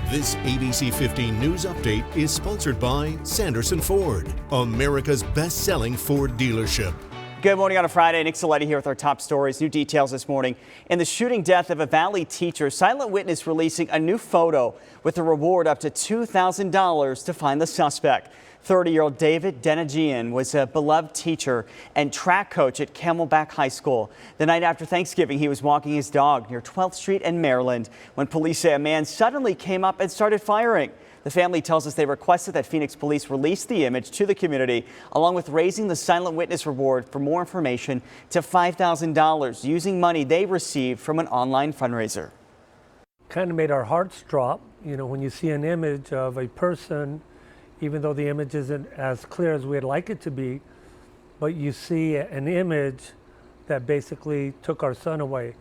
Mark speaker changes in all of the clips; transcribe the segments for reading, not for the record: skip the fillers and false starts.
Speaker 1: This ABC 15 News Update is sponsored by Sanderson Ford, America's best-selling Ford dealership.
Speaker 2: Good morning on a Friday. Nick Saletti here with our top stories. New details this morning. In the shooting death of a Valley teacher, silent witness releasing a new photo with a reward up to $2,000 to find the suspect. 30-year-old David Denagian was a beloved teacher and track coach at Camelback High School. The night after Thanksgiving, he was walking his dog near 12th Street in Maryland when police say a man suddenly came up and started firing. The family tells us they requested that Phoenix police release the image to the community, along with raising the silent witness reward for more information to $5,000 using money they received from an online fundraiser.
Speaker 3: Kind of made our hearts drop, when you see an image of a person, even though the image isn't as clear as we'd like it to be, but you see an image that basically took our son away.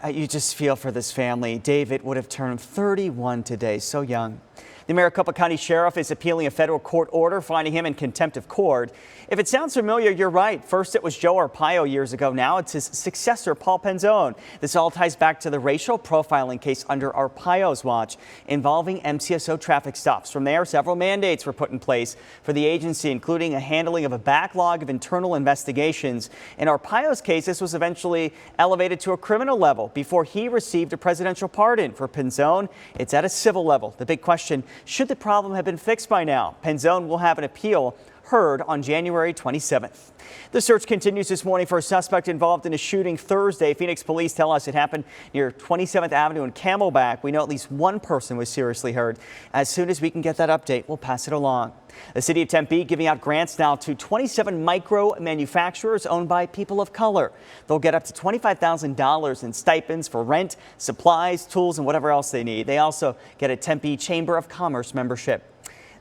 Speaker 2: You just feel for this family. David would have turned 31 today, so young. The Maricopa County Sheriff is appealing a federal court order finding him in contempt of court. If it sounds familiar, you're right. First, it was Joe Arpaio years ago. Now it's his successor, Paul Penzone. This all ties back to the racial profiling case under Arpaio's watch involving MCSO traffic stops. From there, several mandates were put in place for the agency, including a handling of a backlog of internal investigations. In Arpaio's case, this was eventually elevated to a criminal level before he received a presidential pardon. For Penzone, it's at a civil level. The big question: should the problem have been fixed by now? Penzone will have an appeal heard on January 27th. The search continues this morning for a suspect involved in a shooting Thursday. Phoenix police tell us it happened near 27th Avenue in Camelback. We know at least one person was seriously hurt. As soon as we can get that update, we'll pass it along. The city of Tempe giving out grants now to 27 micro manufacturers owned by people of color. They'll get up to $25,000 in stipends for rent, supplies, tools, and whatever else they need. They also get a Tempe Chamber of Commerce membership.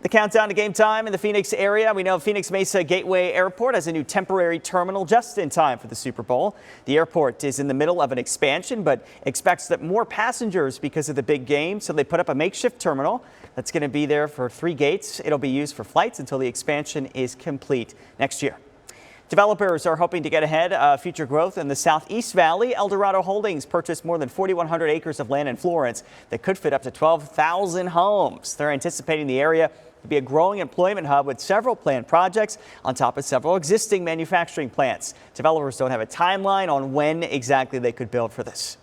Speaker 2: The countdown to game time in the Phoenix area. We know Phoenix Mesa Gateway Airport has a new temporary terminal just in time for the Super Bowl. The airport is in the middle of an expansion, but expects that more passengers because of the big game. So they put up a makeshift terminal that's going to be there for 3 gates. It'll be used for flights until the expansion is complete next year. Developers are hoping to get ahead of future growth in the Southeast Valley. Eldorado Holdings purchased more than 4,100 acres of land in Florence that could fit up to 12,000 homes. They're anticipating the area to be a growing employment hub with several planned projects on top of several existing manufacturing plants. Developers don't have a timeline on when exactly they could build for this.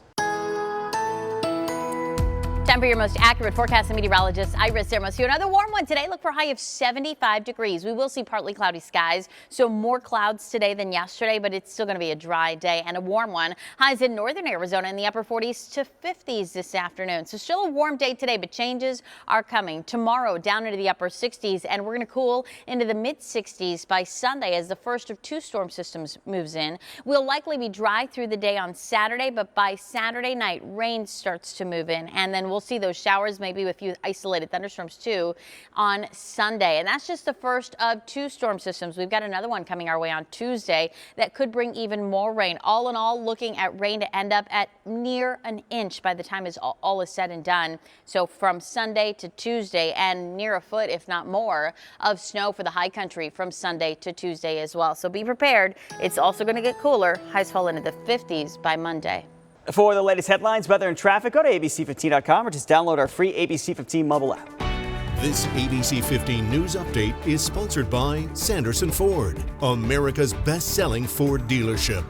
Speaker 4: Time for your most accurate forecast. And meteorologist Iris Sermos here. Another warm one today. Look for a high of 75 degrees. We will see partly cloudy skies, so more clouds today than yesterday, but it's still going to be a dry day and a warm one. Highs in northern Arizona in the upper 40s to 50s this afternoon. So still a warm day today, but changes are coming. Tomorrow down into the upper 60s, and we're going to cool into the mid 60s by Sunday as the first of 2 storm systems moves in. We'll likely be dry through the day on Saturday, but by Saturday night, rain starts to move in, and then we'll see those showers, maybe with a few isolated thunderstorms too, on Sunday. And that's just the first of 2 storm systems. We've got another one coming our way on Tuesday that could bring even more rain. All in all, looking at rain to end up at near an inch by the time all is said and done. So from Sunday to Tuesday, and near a foot, if not more, of snow for the high country from Sunday to Tuesday as well. So be prepared. It's also going to get cooler. Highs fall into the 50s by Monday.
Speaker 2: For the latest headlines, weather, and traffic, go to ABC15.com or just download our free ABC15 mobile app.
Speaker 1: This ABC 15 News Update is sponsored by Sanderson Ford, America's best-selling Ford dealership.